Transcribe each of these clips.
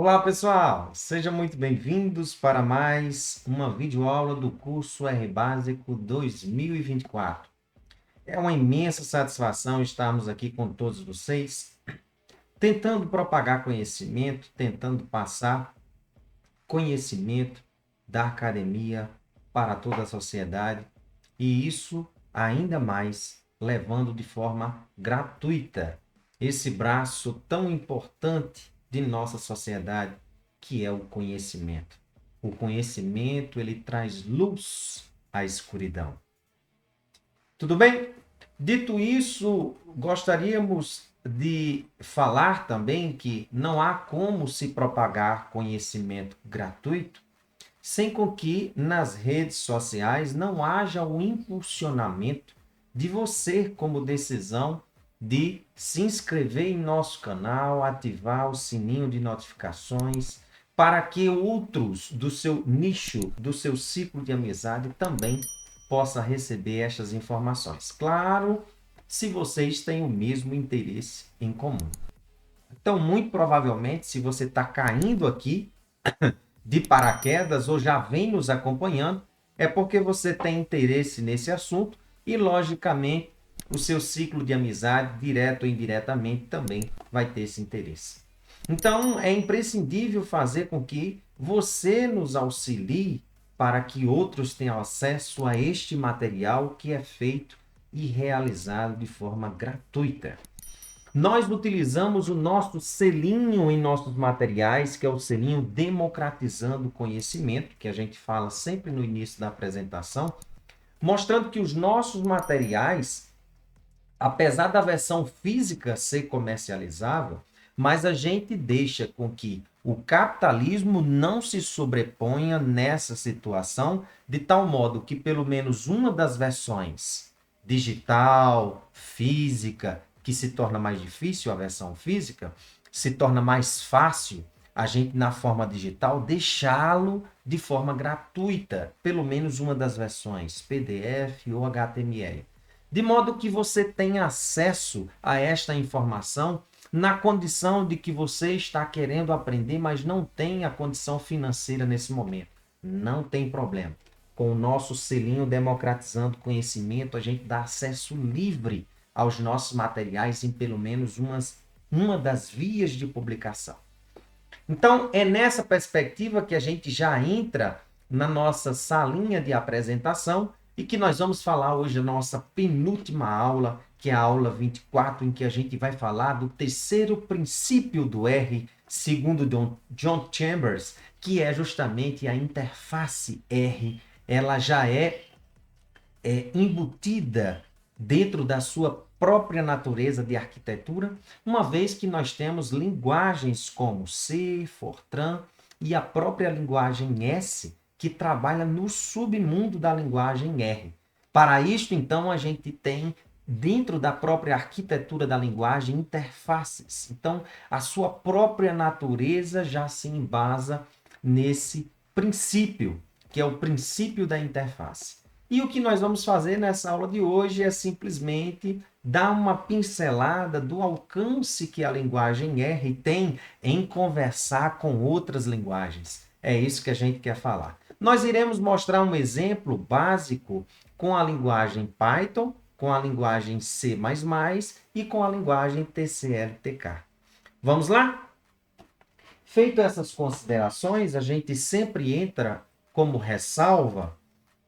Olá, pessoal! Sejam muito bem-vindos para mais uma videoaula do curso R Básico 2024. É uma imensa satisfação estarmos aqui com todos vocês, tentando propagar conhecimento, tentando passar conhecimento da academia para toda a sociedade, e isso ainda mais levando de forma gratuita esse braço tão importante de nossa sociedade, que é o conhecimento. O conhecimento, ele traz luz à escuridão. Tudo bem? Dito isso, gostaríamos de falar também que não há como se propagar conhecimento gratuito sem com que nas redes sociais não haja o impulsionamento de você como decisão de se inscrever em nosso canal, ativar o sininho de notificações, para que outros do seu nicho, do seu ciclo de amizade também possa receber estas informações. Claro, se vocês têm o mesmo interesse em comum. Então, muito provavelmente, se você está caindo aqui de paraquedas ou já vem nos acompanhando, é porque você tem interesse nesse assunto e, logicamente, o seu ciclo de amizade, direto ou indiretamente, também vai ter esse interesse. Então, é imprescindível fazer com que você nos auxilie para que outros tenham acesso a este material que é feito e realizado de forma gratuita. Nós utilizamos o nosso selinho em nossos materiais, que é o selinho Democratizando o Conhecimento, que a gente fala sempre no início da apresentação, mostrando que os nossos materiais, apesar da versão física ser comercializável, mas a gente deixa com que o capitalismo não se sobreponha nessa situação, de tal modo que pelo menos uma das versões, digital, física, que se torna mais difícil, a versão física, se torna mais fácil a gente, na forma digital, deixá-lo de forma gratuita, pelo menos uma das versões, PDF ou HTML. De modo que você tenha acesso a esta informação na condição de que você está querendo aprender, mas não tem a condição financeira nesse momento. Não tem problema. Com o nosso selinho Democratizando Conhecimento, a gente dá acesso livre aos nossos materiais em pelo menos uma das vias de publicação. Então, é nessa perspectiva que a gente já entra na nossa salinha de apresentação e que nós vamos falar hoje a nossa penúltima aula, que é a aula 24, em que a gente vai falar do terceiro princípio do R, segundo John Chambers, que é justamente a interface R. Ela já é embutida dentro da sua própria natureza de arquitetura, uma vez que nós temos linguagens como C, Fortran e a própria linguagem S, que trabalha no submundo da linguagem R. Para isto, então, a gente tem, dentro da própria arquitetura da linguagem, interfaces. Então, a sua própria natureza já se embasa nesse princípio, que é o princípio da interface. E o que nós vamos fazer nessa aula de hoje é simplesmente dar uma pincelada do alcance que a linguagem R tem em conversar com outras linguagens. É isso que a gente quer falar. Nós iremos mostrar um exemplo básico com a linguagem Python, com a linguagem C++ e com a linguagem TCL/TK. Vamos lá? Feito essas considerações, a gente sempre entra como ressalva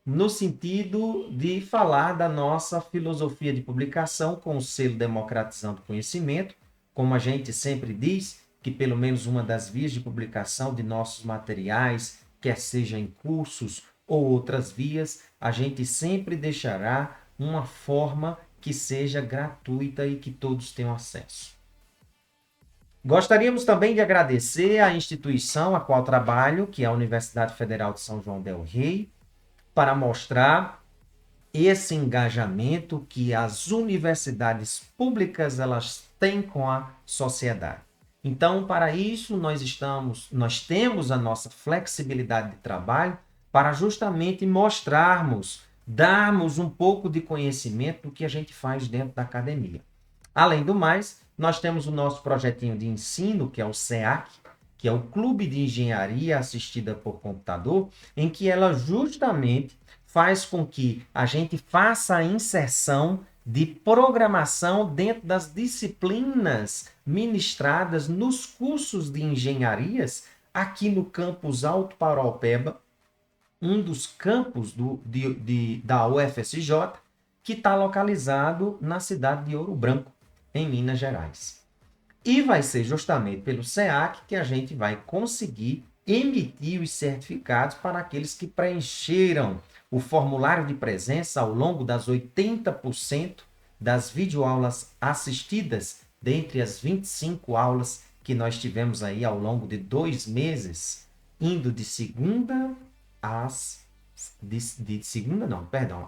no sentido de falar da nossa filosofia de publicação com o selo Democratizando Conhecimento, como a gente sempre diz, que pelo menos uma das vias de publicação de nossos materiais, quer seja em cursos ou outras vias, a gente sempre deixará uma forma que seja gratuita e que todos tenham acesso. Gostaríamos também de agradecer à instituição a qual trabalho, que é a Universidade Federal de São João del Rei, para mostrar esse engajamento que as universidades públicas elas têm com a sociedade. Então, para isso, nós temos a nossa flexibilidade de trabalho para justamente mostrarmos, darmos um pouco de conhecimento do que a gente faz dentro da academia. Além do mais, nós temos o nosso projetinho de ensino, que é o SEAC, que é o Clube de Engenharia Assistida por Computador, em que ela justamente faz com que a gente faça a inserção de programação dentro das disciplinas ministradas nos cursos de engenharias aqui no campus Alto Paraupeba, um dos campos da UFSJ, que está localizado na cidade de Ouro Branco, em Minas Gerais. E vai ser justamente pelo SEAC que a gente vai conseguir emitir os certificados para aqueles que preencheram o formulário de presença ao longo das 80% das videoaulas assistidas, dentre as 25 aulas que nós tivemos aí ao longo de 2 meses, indo de segunda às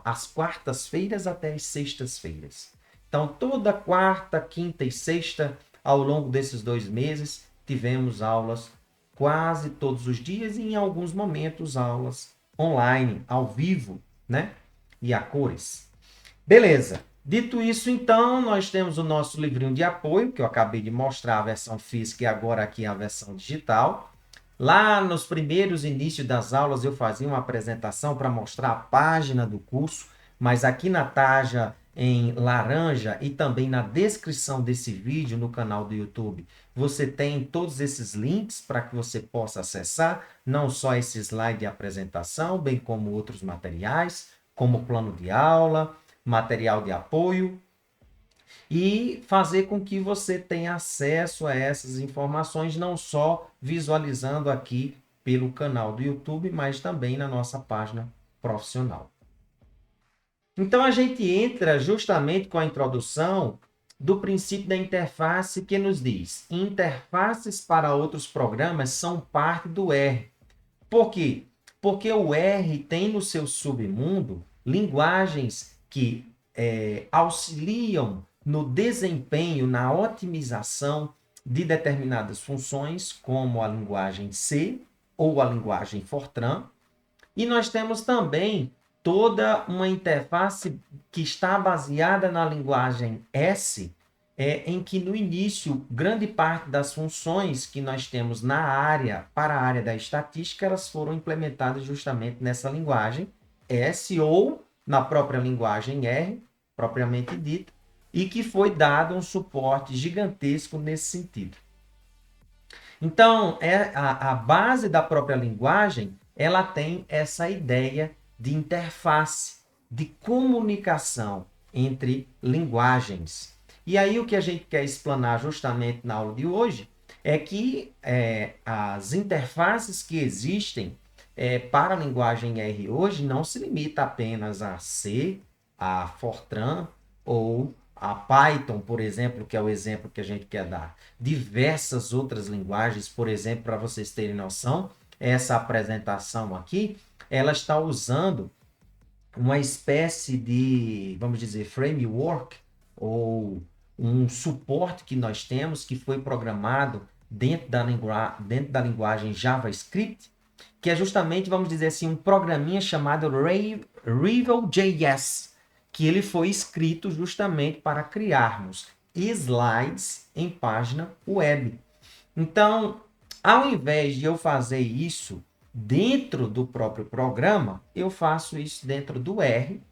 às quartas-feiras até as sextas-feiras. Então, toda quarta, quinta e sexta, ao longo desses 2 meses, tivemos aulas quase todos os dias e, em alguns momentos, aulas online, ao vivo, né? E a cores. Beleza. Dito isso, então, nós temos o nosso livrinho de apoio, que eu acabei de mostrar a versão física e agora aqui a versão digital. Lá nos primeiros inícios das aulas eu fazia uma apresentação para mostrar a página do curso, mas aqui na tarja em laranja e também na descrição desse vídeo no canal do YouTube, você tem todos esses links para que você possa acessar, não só esse slide de apresentação, bem como outros materiais, como plano de aula, material de apoio, e fazer com que você tenha acesso a essas informações, não só visualizando aqui pelo canal do YouTube, mas também na nossa página profissional. Então, a gente entra justamente com a introdução do princípio da interface que nos diz: interfaces para outros programas são parte do R. Por quê? Porque o R tem no seu submundo linguagens que auxiliam no desempenho, na otimização de determinadas funções, como a linguagem C ou a linguagem Fortran. E nós temos também toda uma interface que está baseada na linguagem S, em que no início, grande parte das funções que nós temos na área, para a área da estatística, elas foram implementadas justamente nessa linguagem S ou na própria linguagem R, propriamente dita, e que foi dado um suporte gigantesco nesse sentido. Então, a base da própria linguagem, ela tem essa ideia de interface, de comunicação entre linguagens. E aí o que a gente quer explanar justamente na aula de hoje é que as interfaces que existem para a linguagem R hoje não se limita apenas a C, a Fortran ou a Python, por exemplo, que é o exemplo que a gente quer dar. Diversas outras linguagens, por exemplo, para vocês terem noção, essa apresentação aqui, ela está usando uma espécie de, vamos dizer, framework ou um suporte que nós temos que foi programado dentro da linguagem JavaScript, que é justamente, vamos dizer assim, um programinha chamado Rival.js, que ele foi escrito justamente para criarmos slides em página web. Então, ao invés de eu fazer isso dentro do próprio programa, eu faço isso dentro do R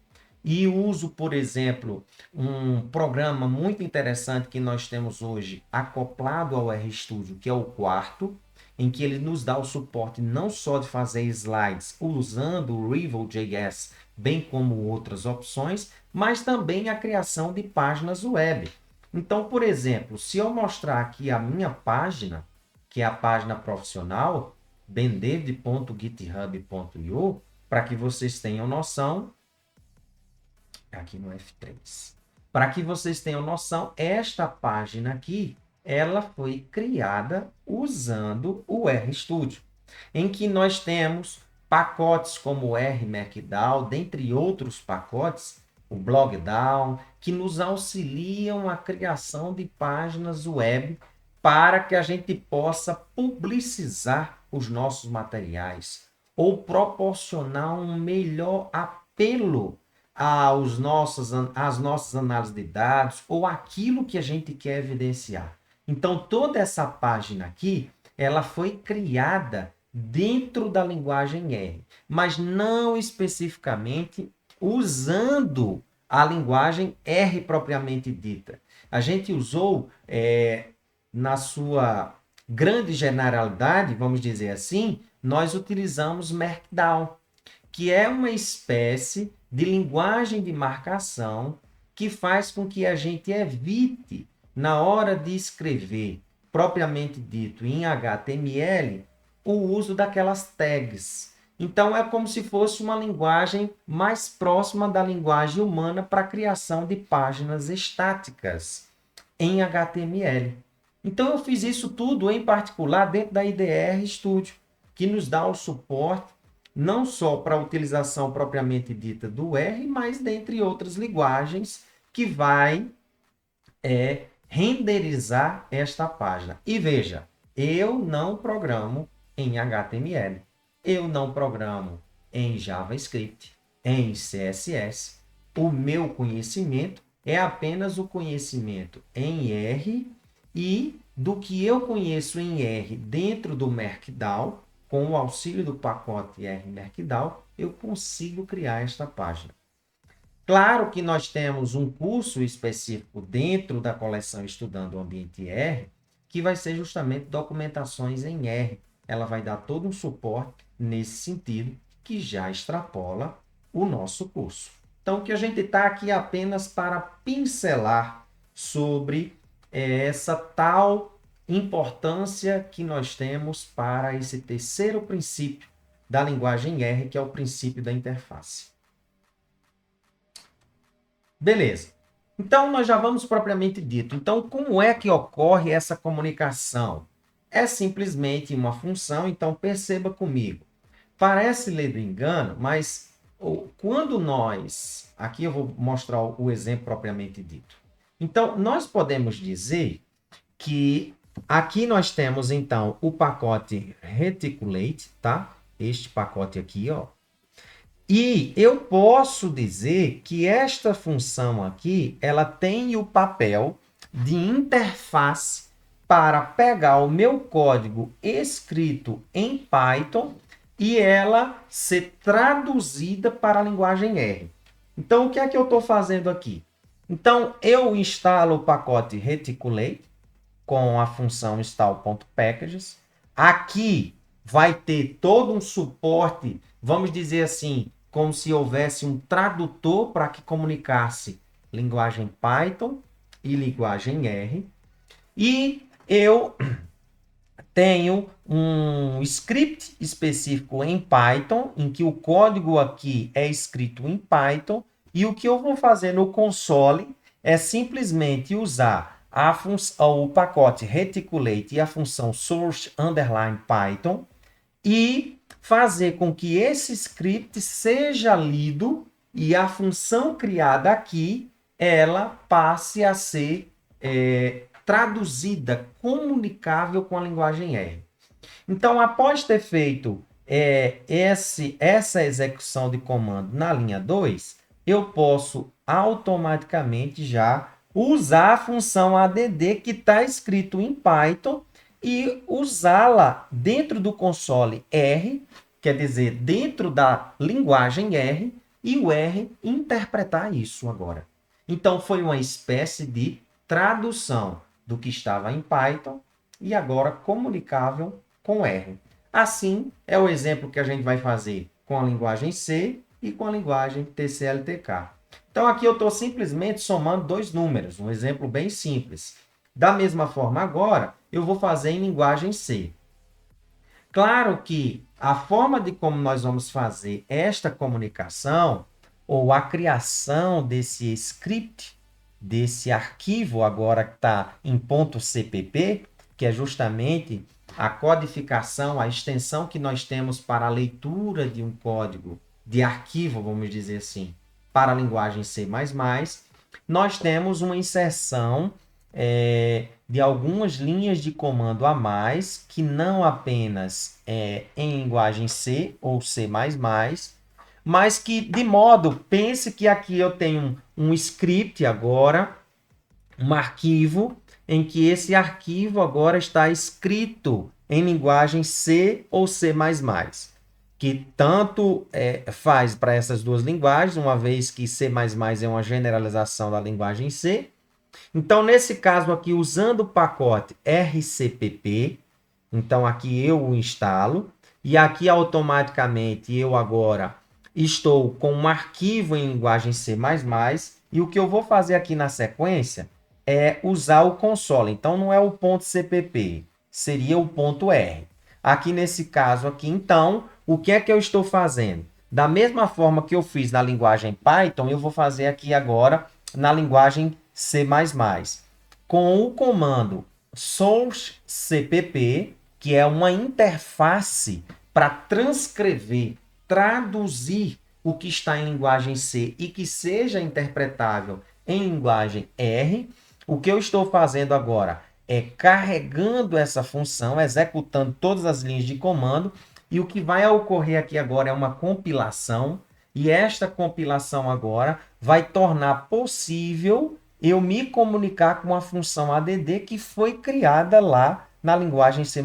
e uso, por exemplo, um programa muito interessante que nós temos hoje acoplado ao RStudio, que é o Quarto, em que ele nos dá o suporte não só de fazer slides usando o Rival.js, bem como outras opções, mas também a criação de páginas web. Então, por exemplo, se eu mostrar aqui a minha página, que é a página profissional, bendavid.github.io, para que vocês tenham noção, aqui no F3, para que vocês tenham noção, esta página aqui, ela foi criada usando o RStudio, em que nós temos pacotes como o R-Markdown, dentre outros pacotes, o Blogdown, que nos auxiliam a criação de páginas web para que a gente possa publicizar os nossos materiais ou proporcionar um melhor apelo às nossas análises de dados ou aquilo que a gente quer evidenciar. Então, toda essa página aqui, ela foi criada dentro da linguagem R, mas não especificamente usando a linguagem R propriamente dita. A gente usou, na sua grande generalidade, vamos dizer assim, nós utilizamos Markdown, que é uma espécie de linguagem de marcação que faz com que a gente evite, na hora de escrever, propriamente dito, em HTML, o uso daquelas tags. Então, é como se fosse uma linguagem mais próxima da linguagem humana para a criação de páginas estáticas em HTML. Então, eu fiz isso tudo, em particular, dentro da IDR Studio, que nos dá o suporte não só para a utilização propriamente dita do R, mas dentre outras linguagens que vai renderizar esta página. E veja, eu não programo em HTML, eu não programo em JavaScript, em CSS. O meu conhecimento é apenas o conhecimento em R e do que eu conheço em R dentro do Markdown, com o auxílio do pacote R Markdown, eu consigo criar esta página. Claro que nós temos um curso específico dentro da coleção Estudando o Ambiente R, que vai ser justamente documentações em R. Ela vai dar todo um suporte nesse sentido, que já extrapola o nosso curso. Então, o que a gente está aqui apenas para pincelar sobre essa tal importância que nós temos para esse terceiro princípio da linguagem R, que é o princípio da interface. Beleza. Então, nós já vamos propriamente dito. Então, como é que ocorre essa comunicação? É simplesmente uma função, então perceba comigo. Parece ler do engano, mas quando nós... Aqui eu vou mostrar o exemplo propriamente dito. Então, nós podemos dizer que aqui nós temos, então, o pacote Reticulate, tá? Este pacote aqui, ó. E eu posso dizer que esta função aqui, ela tem o papel de interface para pegar o meu código escrito em Python e ela ser traduzida para a linguagem R. Então, o que é que eu estou fazendo aqui? Então, eu instalo o pacote Reticulate com a função install.packages. Aqui vai ter todo um suporte, vamos dizer assim, como se houvesse um tradutor para que comunicasse linguagem Python e linguagem R. E eu tenho um script específico em Python, em que o código aqui é escrito em Python, e o que eu vou fazer no console é simplesmente usar o pacote Reticulate e a função source_python e fazer com que esse script seja lido e a função criada aqui, ela passe a ser traduzida, comunicável com a linguagem R. Então, após ter feito essa execução de comando na linha 2, eu posso automaticamente já usar a função add que está escrito em Python e usá-la dentro do console R, quer dizer, dentro da linguagem R, e o R interpretar isso agora. Então, foi uma espécie de tradução do que estava em Python e agora comunicável com R. Assim, é o exemplo que a gente vai fazer com a linguagem C e com a linguagem TCL/TK. Então, aqui eu estou simplesmente somando dois números, um exemplo bem simples. Da mesma forma, agora, eu vou fazer em linguagem C. Claro que a forma de como nós vamos fazer esta comunicação, ou a criação desse script, desse arquivo agora que está em .cpp, que é justamente a codificação, a extensão que nós temos para a leitura de um código de arquivo, vamos dizer assim, para a linguagem C++, nós temos uma inserção de algumas linhas de comando a mais, que não apenas é em linguagem C ou C++, mas que, de modo, pense que aqui eu tenho um script agora, um arquivo, em que esse arquivo agora está escrito em linguagem C ou C++, que tanto faz para essas duas linguagens, uma vez que C++ é uma generalização da linguagem C. Então, nesse caso aqui, usando o pacote RCPP, então aqui eu o instalo, e aqui automaticamente eu agora estou com um arquivo em linguagem C++, e o que eu vou fazer aqui na sequência é usar o console. Então, não é o ponto .cpp, seria o ponto .r. Aqui nesse caso aqui, então, o que é que eu estou fazendo? Da mesma forma que eu fiz na linguagem Python, eu vou fazer aqui agora na linguagem C++. Com o comando source_cpp, que é uma interface para transcrever, traduzir o que está em linguagem C e que seja interpretável em linguagem R. O que eu estou fazendo agora é carregando essa função, executando todas as linhas de comando, e o que vai ocorrer aqui agora é uma compilação, e esta compilação agora vai tornar possível eu me comunicar com a função add que foi criada lá na linguagem C++.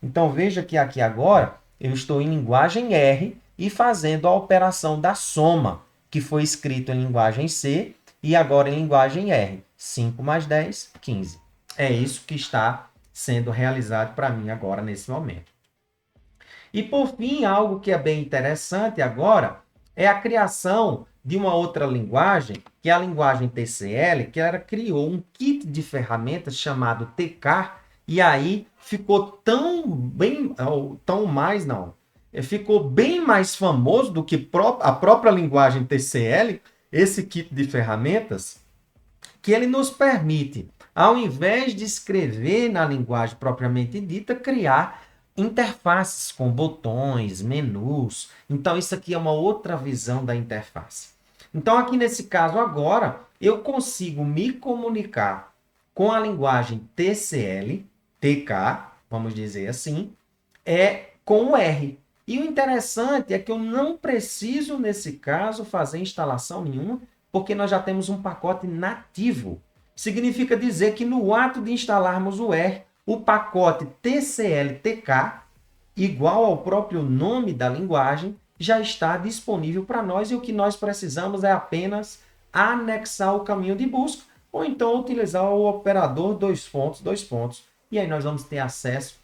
Então, veja que aqui agora eu estou em linguagem R e fazendo a operação da soma, que foi escrito em linguagem C e agora em linguagem R. 5 mais 10, 15. É isso que está sendo realizado para mim agora, nesse momento. E, por fim, algo que é bem interessante agora é a criação de uma outra linguagem, que é a linguagem TCL, que ela criou um kit de ferramentas chamado TK, e aí ficou ficou bem mais famoso do que a própria linguagem TCL, esse kit de ferramentas, que ele nos permite, ao invés de escrever na linguagem propriamente dita, criar interfaces com botões, menus. Então, isso aqui é uma outra visão da interface. Então, aqui nesse caso agora, eu consigo me comunicar com a linguagem TCL, TK, vamos dizer assim, com o R. E o interessante é que eu não preciso, nesse caso, fazer instalação nenhuma, porque nós já temos um pacote nativo. Significa dizer que no ato de instalarmos o R, o pacote TCL-TK, igual ao próprio nome da linguagem, já está disponível para nós, e o que nós precisamos é apenas anexar o caminho de busca, ou então utilizar o operador dois pontos, e aí nós vamos ter acesso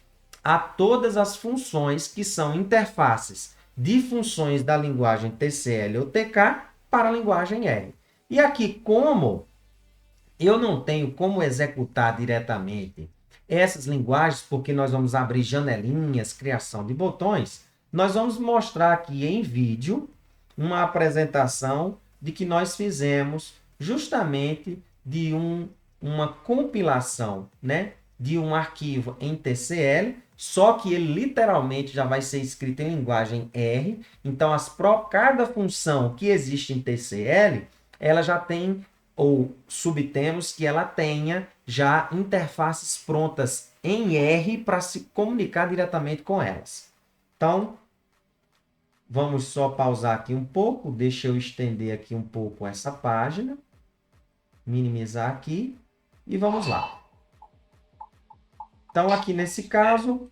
a todas as funções que são interfaces de funções da linguagem TCL ou TK para a linguagem R. E aqui, como eu não tenho como executar diretamente essas linguagens, porque nós vamos abrir janelinhas, criação de botões, nós vamos mostrar aqui em vídeo uma apresentação de que nós fizemos justamente de uma compilação, né, de um arquivo em TCL, só que ele literalmente já vai ser escrito em linguagem R. Então, cada função que existe em TCL, ela já tem, ou subtemos que ela tenha já interfaces prontas em R para se comunicar diretamente com elas. Então, vamos só pausar aqui um pouco, deixa eu estender aqui um pouco essa página, minimizar aqui e vamos lá. Então, aqui nesse caso,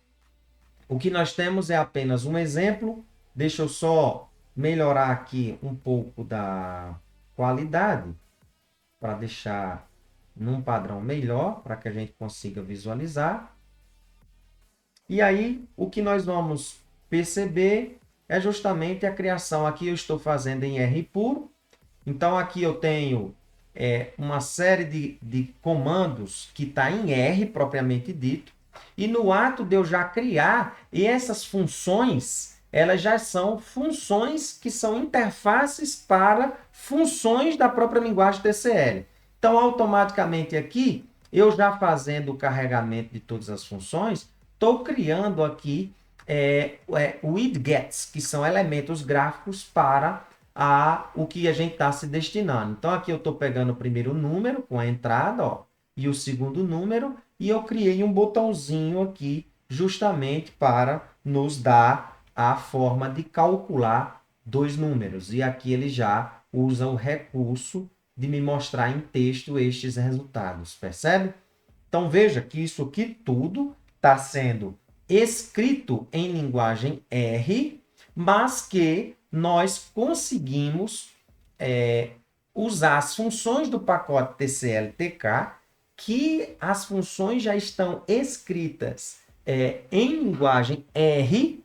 o que nós temos é apenas um exemplo. Deixa eu só melhorar aqui um pouco da qualidade para deixar num padrão melhor, para que a gente consiga visualizar. E aí, o que nós vamos perceber é justamente a criação. Aqui eu estou fazendo em R puro. Então, aqui eu tenho uma série de comandos que está em R, propriamente dito. E no ato de eu já criar, e essas funções, elas já são funções que são interfaces para funções da própria linguagem TCL. Então, automaticamente aqui, eu já fazendo o carregamento de todas as funções, estou criando aqui widgets, que são elementos gráficos para o que a gente está se destinando. Então, aqui eu estou pegando o primeiro número com a entrada, ó, e o segundo número, e eu criei um botãozinho aqui justamente para nos dar a forma de calcular dois números. E aqui ele já usa o recurso de me mostrar em texto estes resultados, percebe? Então, veja que isso aqui tudo está sendo escrito em linguagem R, mas que nós conseguimos usar as funções do pacote TCL/TK, que as funções já estão escritas em linguagem R,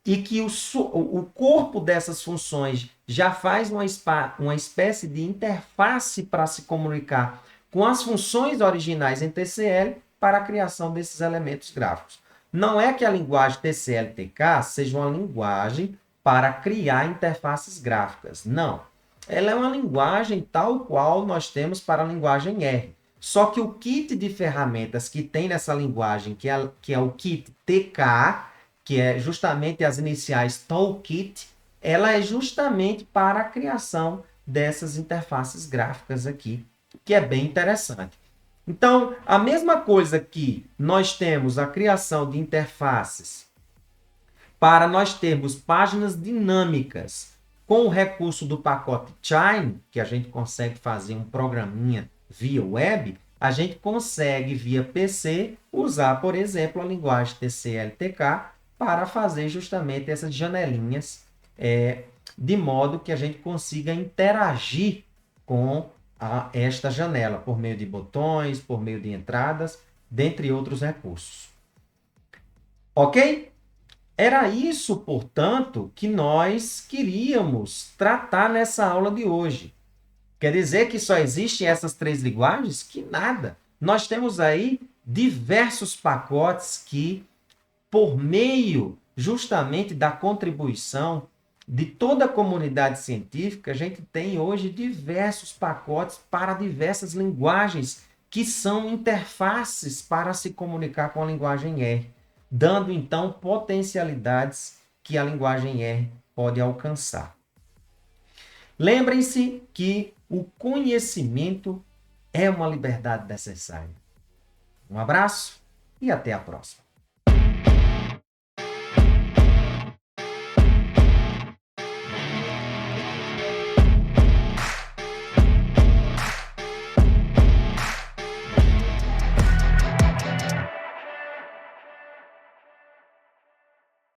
e que o corpo dessas funções já faz uma espécie de interface para se comunicar com as funções originais em TCL para a criação desses elementos gráficos. Não é que a linguagem TCL/TK seja uma linguagem para criar interfaces gráficas. Não. Ela é uma linguagem tal qual nós temos para a linguagem R. Só que o kit de ferramentas que tem nessa linguagem, que é o kit TK, que é justamente as iniciais Toolkit, ela é justamente para a criação dessas interfaces gráficas aqui, que é bem interessante. Então, a mesma coisa que nós temos a criação de interfaces para nós termos páginas dinâmicas com o recurso do pacote Chime, que a gente consegue fazer um programinha via web, a gente consegue via PC usar, por exemplo, a linguagem TCL/TK para fazer justamente essas janelinhas, de modo que a gente consiga interagir com esta janela, por meio de botões, por meio de entradas, dentre outros recursos. Ok? Era isso, portanto, que nós queríamos tratar nessa aula de hoje. Quer dizer que só existem essas 3 linguagens? Que nada! Nós temos aí diversos pacotes que, por meio justamente da contribuição de toda a comunidade científica, a gente tem hoje diversos pacotes para diversas linguagens que são interfaces para se comunicar com a linguagem R, dando então potencialidades que a linguagem R pode alcançar. Lembrem-se que o conhecimento é uma liberdade necessária. Um abraço e até a próxima.